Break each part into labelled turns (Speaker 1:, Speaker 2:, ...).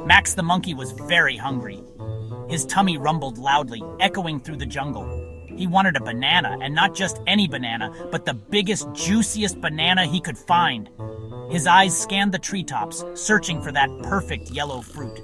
Speaker 1: Max the monkey was very hungry. His tummy rumbled loudly, echoing through the jungle. He wanted a banana, and not just any banana, but the biggest, juiciest banana he could find. His eyes scanned the treetops, searching for that perfect yellow fruit.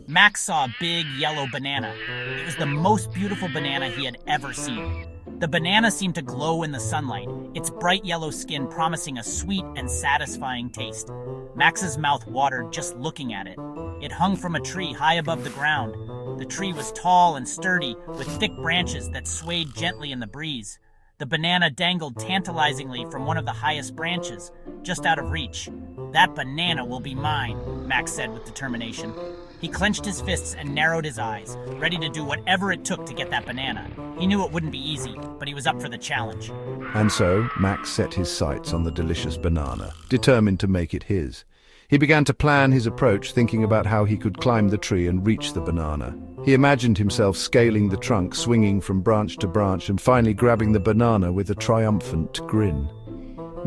Speaker 1: Max saw a big yellow banana. It was the most beautiful banana he had ever seen. The banana seemed to glow in the sunlight, its bright yellow skin promising a sweet and satisfying taste. Max's mouth watered just looking at it. It hung from a tree high above the ground. The tree was tall and sturdy, with thick branches that swayed gently in the breeze. The banana dangled tantalizingly from one of the highest branches, just out of reach. "That banana will be mine," Max said with determination. He clenched his fists and narrowed his eyes, ready to do whatever it took to get that banana. He knew it wouldn't be easy, but he was up for the challenge.
Speaker 2: And so, Max set his sights on the delicious banana, determined to make it his. He began to plan his approach, thinking about how he could climb the tree and reach the banana. He imagined himself scaling the trunk, swinging from branch to branch, and finally grabbing the banana with a triumphant grin.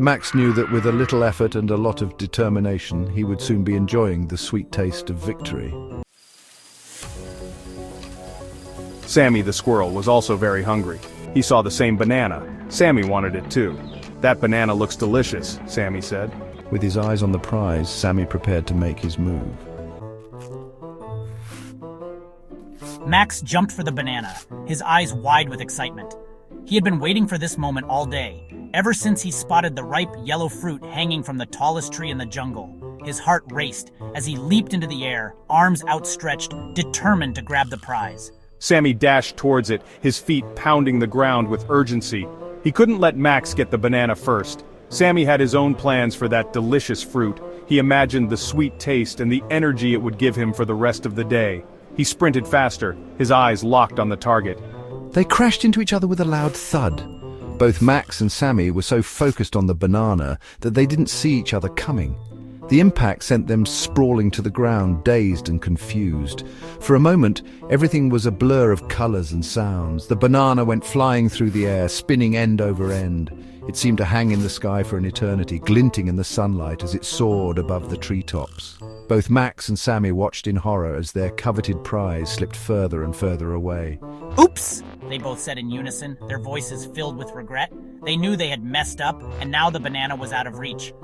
Speaker 2: Max knew that with a little effort and a lot of determination, he would soon be enjoying the sweet taste of victory.
Speaker 3: Sammy the squirrel was also very hungry. He saw the same banana. Sammy wanted it too. "That banana looks delicious," Sammy said.
Speaker 2: With his eyes on the prize, Sammy prepared to make his move.
Speaker 1: Max jumped for the banana, his eyes wide with excitement. He had been waiting for this moment all day, ever since he spotted the ripe yellow fruit hanging from the tallest tree in the jungle. His heart raced as he leaped into the air, arms outstretched, determined to grab the prize.
Speaker 3: Sammy dashed towards it, his feet pounding the ground with urgency. He couldn't let Max get the banana first. Sammy had his own plans for that delicious fruit. He imagined the sweet taste and the energy it would give him for the rest of the day. He sprinted faster, his eyes locked on the target.
Speaker 2: They crashed into each other with a loud thud. Both Max and Sammy were so focused on the banana that they didn't see each other coming. The impact sent them sprawling to the ground, dazed and confused. For a moment, everything was a blur of colors and sounds. The banana went flying through the air, spinning end over end. It seemed to hang in the sky for an eternity, glinting in the sunlight as it soared above the treetops. Both Max and Sammy watched in horror as their coveted prize slipped further and further away.
Speaker 1: "Oops!" they both said in unison, their voices filled with regret. They knew they had messed up, and now the banana was out of reach.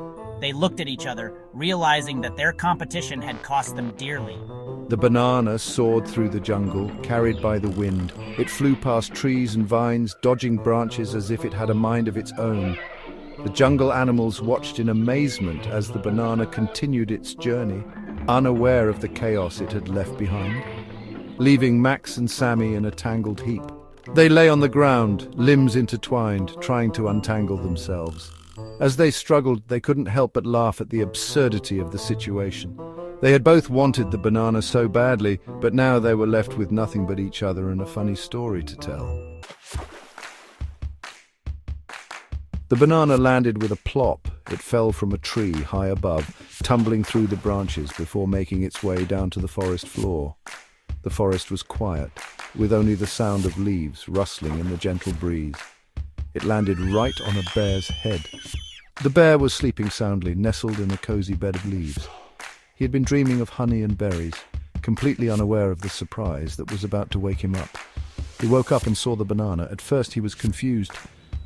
Speaker 1: They looked at each other, realizing that their competition had cost them dearly.
Speaker 2: The banana soared through the jungle, carried by the wind. It flew past trees and vines, dodging branches as if it had a mind of its own. The jungle animals watched in amazement as the banana continued its journey, unaware of the chaos it had left behind, leaving Max and Sammy in a tangled heap. They lay on the ground, limbs intertwined, trying to untangle themselves. As they struggled, they couldn't help but laugh at the absurdity of the situation. They had both wanted the banana so badly, but now they were left with nothing but each other and a funny story to tell. The banana landed with a plop. It fell from a tree high above, tumbling through the branches before making its way down to the forest floor. The forest was quiet, with only the sound of leaves rustling in the gentle breeze. It landed right on a bear's head. The bear was sleeping soundly, nestled in a cozy bed of leaves. He had been dreaming of honey and berries, completely unaware of the surprise that was about to wake him up. He woke up and saw the banana. At first he was confused,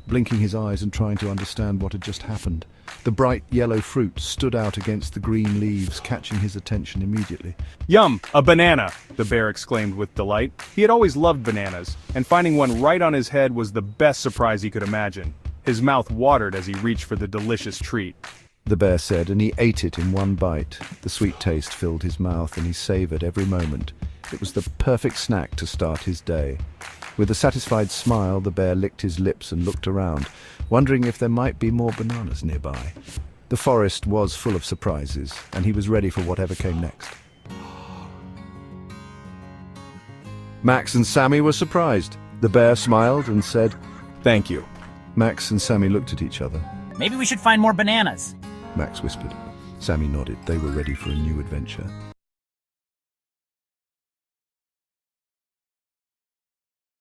Speaker 2: blinking his eyes and trying to understand what had just happened. The bright yellow fruit stood out against the green leaves, catching his attention immediately.
Speaker 3: "Yum, a banana!" the bear exclaimed with delight. He had always loved bananas, and finding one right on his head was the best surprise he could imagine. His mouth watered as he reached for the delicious treat.
Speaker 2: The bear said, and he ate it in one bite. The sweet taste filled his mouth and he savored every moment. It was the perfect snack to start his day. With a satisfied smile, the bear licked his lips and looked around, wondering if there might be more bananas nearby. The forest was full of surprises, and he was ready for whatever came next. Max and Sammy were surprised. The bear smiled and said,
Speaker 3: "Thank you."
Speaker 2: Max and Sammy looked at each other.
Speaker 1: "Maybe we should find more bananas."
Speaker 2: Max whispered. Sammy nodded. They were ready for a new adventure.